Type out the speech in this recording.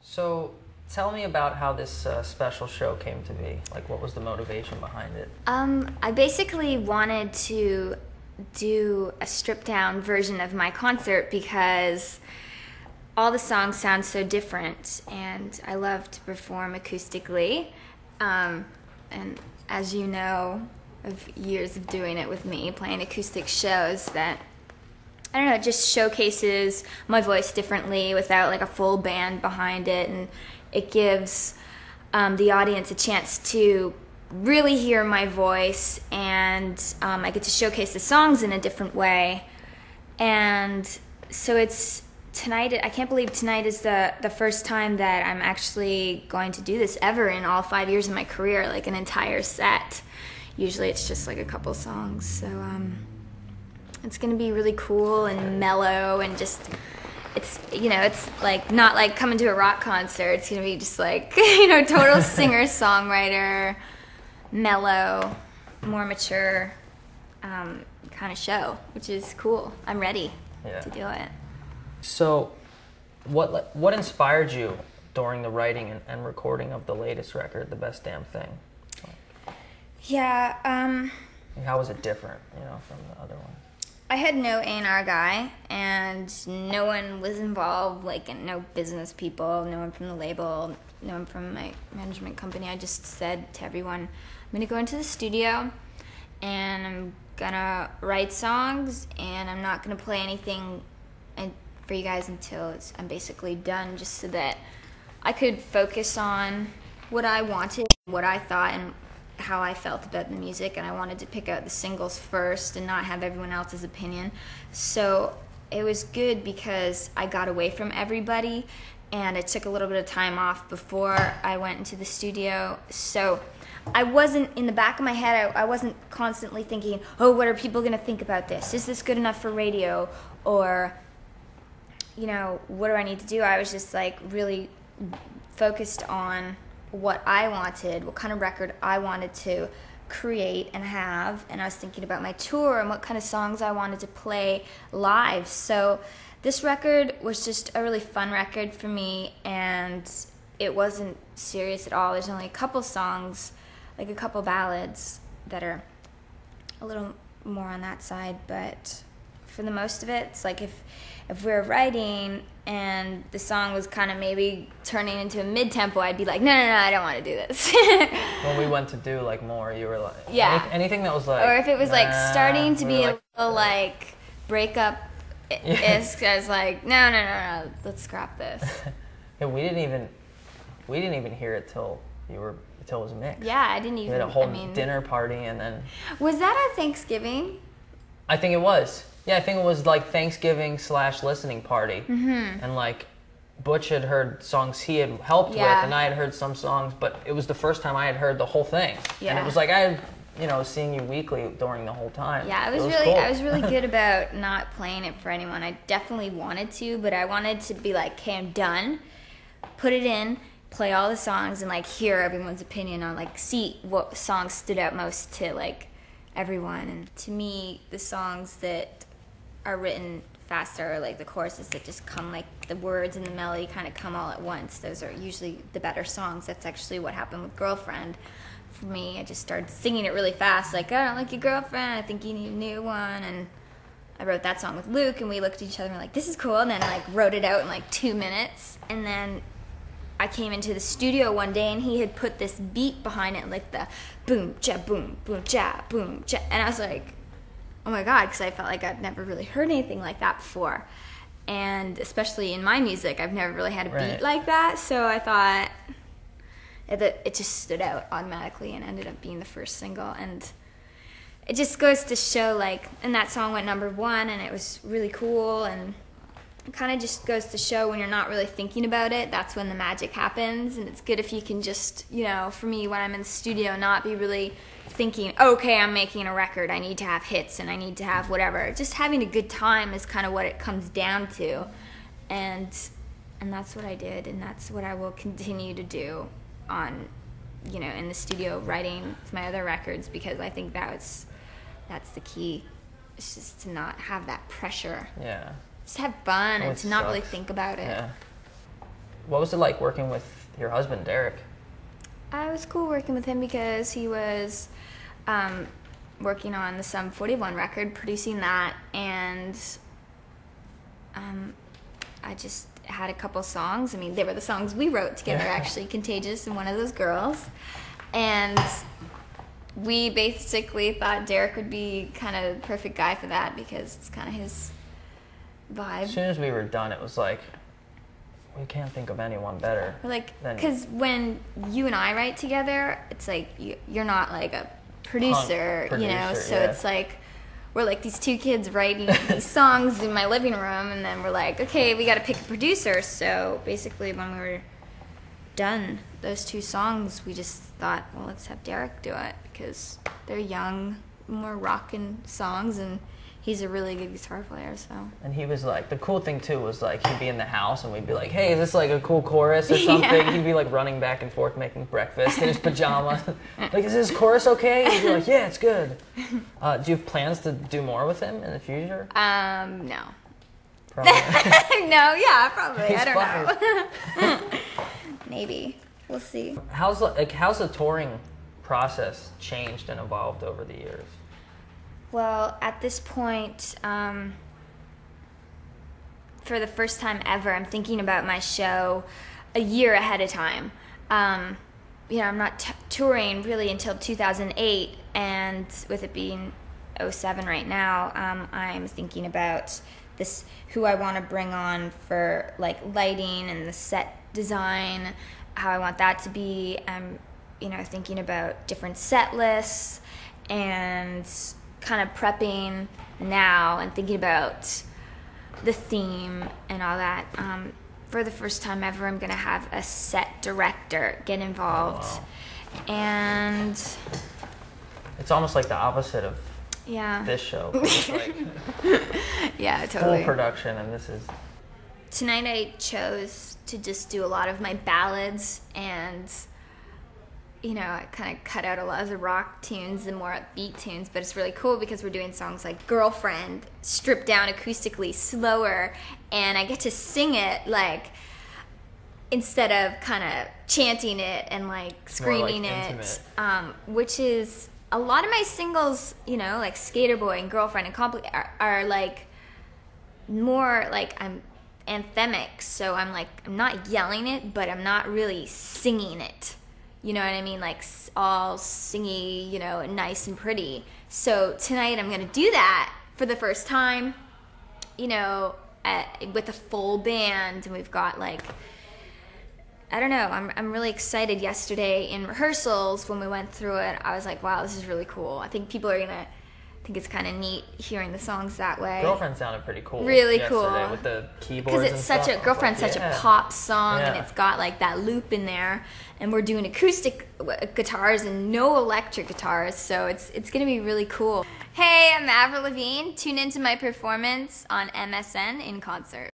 So tell me about how this special show came to be. Like, what was the motivation behind it? I basically wanted to do a stripped down version of my concert because all the songs sound so different, and I love to perform acoustically. And as you know, of years of doing it with me, playing acoustic shows, that I don't know, it just showcases my voice differently without like a full band behind it, and it gives the audience a chance to really hear my voice, and I get to showcase the songs in a different way. And so it's tonight. I can't believe tonight is the first time that I'm actually going to do this ever in all 5 years of my career, like an entire set. Usually it's just like a couple songs. So it's going to be really cool and mellow, and just it's like not like coming to a rock concert. It's going to be just like total singer-songwriter, mellow, more mature kind of show, which is cool. I'm ready to do it. So what inspired you during the writing and recording of the latest record, The Best Damn Thing? Yeah. How was it different, from the other one? I had no A&R guy, and no one was involved, like no business people, no one from the label, no one from my management company. I just said to everyone, I'm going to go into the studio, and I'm going to write songs, and I'm not going to play anything for you guys until I'm basically done, just so that I could focus on what I wanted, what I thought, and how I felt about the music. And I wanted to pick out the singles first and not have everyone else's opinion. So it was good because I got away from everybody, and I took a little bit of time off before I went into the studio. So I wasn't, in the back of my head, I wasn't constantly thinking, oh, what are people going to think about this? Is this good enough for radio? Or what do I need to do? I was just like really focused on what I wanted, what kind of record I wanted to create and have, and I was thinking about my tour and what kind of songs I wanted to play live. So this record was just a really fun record for me, and it wasn't serious at all. There's only a couple songs, like a couple ballads, that are a little more on that side, but for the most of it, it's like if we're writing and the song was kind of maybe turning into a mid-tempo, I'd be like, no, I don't want to do this. When we went to do like more, you were like, anything that was like, or if it was like starting to be a little like breakup, I was like, no, let's scrap this. Yeah, we didn't even hear it till it was mixed. Yeah, I didn't even. We had a whole dinner party, and then. Was that at Thanksgiving? I think it was. Yeah, I think it was like Thanksgiving / listening party. Mm-hmm. And like Butch had heard songs he had helped with, and I had heard some songs, but it was the first time I had heard the whole thing. Yeah. And it was like I had, seeing you weekly during the whole time. Yeah, I was really good about not playing it for anyone. I definitely wanted to, but I wanted to be like, okay, I'm done. Put it in, play all the songs, and like hear everyone's opinion on like see what songs stood out most to like everyone. And to me, the songs that are written faster, like the choruses that just come, like the words and the melody kind of come all at once, those are usually the better songs. That's actually what happened with Girlfriend for me. I just started singing it really fast, like, I don't like your girlfriend, I think you need a new one. And I wrote that song with Luke, and we looked at each other and were like, this is cool, and then like wrote it out in like 2 minutes. And then I came into the studio one day, and he had put this beat behind it, like the boom cha boom cha boom cha, and I was like, oh my God, because I felt like I'd never really heard anything like that before. And especially in my music, I've never really had a beat like that. So I thought it just stood out automatically and ended up being the first single. And it just goes to show, like, and that song went #1, and it was really cool. And it kind of just goes to show when you're not really thinking about it, that's when the magic happens. And it's good if you can just, for me, when I'm in the studio, not be really thinking, okay, I'm making a record, I need to have hits and I need to have whatever. Just having a good time is kind of what it comes down to. And that's what I did, and that's what I will continue to do on, in the studio writing my other records, because I think that's the key. It's just to not have that pressure. Yeah. Just have fun and to not really think about it. Yeah. what was it like working with your husband, Derek? It was cool working with him because he was working on the Sum 41 record, producing that, and I just had a couple songs. I mean, they were the songs we wrote together, actually, Contagious and One of Those Girls. And we basically thought Derek would be kind of the perfect guy for that because it's kind of his vibe. As soon as we were done, it was like, we can't think of anyone better. Because when you and I write together, it's like you're not like a producer, you know, so it's like we're like these two kids writing these songs in my living room, and then we're like, okay, we got to pick a producer. So basically, when we were done those two songs, we just thought, well, let's have Derek do it because they're young, more rockin' songs, and he's a really good guitar player, so. And he was like, the cool thing too was like, he'd be in the house and we'd be like, hey, is this like a cool chorus or something? He'd be like running back and forth making breakfast in his pajamas. Like, is this chorus okay? He'd be like, yeah, it's good. Do you have plans to do more with him in the future? No. Probably. No, yeah, probably. He's I don't know. Maybe. We'll see. How's the touring process changed and evolved over the years? Well, at this point, for the first time ever, I'm thinking about my show a year ahead of time. You know, I'm not touring really until 2008, and with it being 07 right now, I'm thinking about who I want to bring on for like lighting and the set design, how I want that to be. I'm, you know, thinking about different set lists and kind of prepping now and thinking about the theme and all that. For the first time ever, I'm going to have a set director get involved. Oh, wow. And it's almost like the opposite of this show. It's like yeah, totally. full production, and this is... Tonight I chose to just do a lot of my ballads, and you know, I kind of cut out a lot of the rock tunes and more upbeat tunes, but it's really cool because we're doing songs like Girlfriend, stripped down acoustically, slower, and I get to sing it like, instead of kind of chanting it and like screaming it, which is, a lot of my singles, you know, like Skater Boy and Girlfriend and are like more like, I'm anthemic, so I'm not yelling it, but I'm not really singing it. You know what I mean? Like all singy, you know, nice and pretty. So tonight I'm going to do that for the first time, you know, with a full band. And we've got like, I don't know, I'm really excited. Yesterday in rehearsals when we went through it, I was like, wow, this is really cool. I think people are going to think it's kind of neat hearing the songs that way. Girlfriend sounded pretty cool. Really cool. With the keyboards because it's such a Girlfriend's such a pop song, and it's got like that loop in there, and we're doing acoustic guitars and no electric guitars, so it's gonna be really cool. Hey, I'm Avril. Tune into my performance on MSN in concert.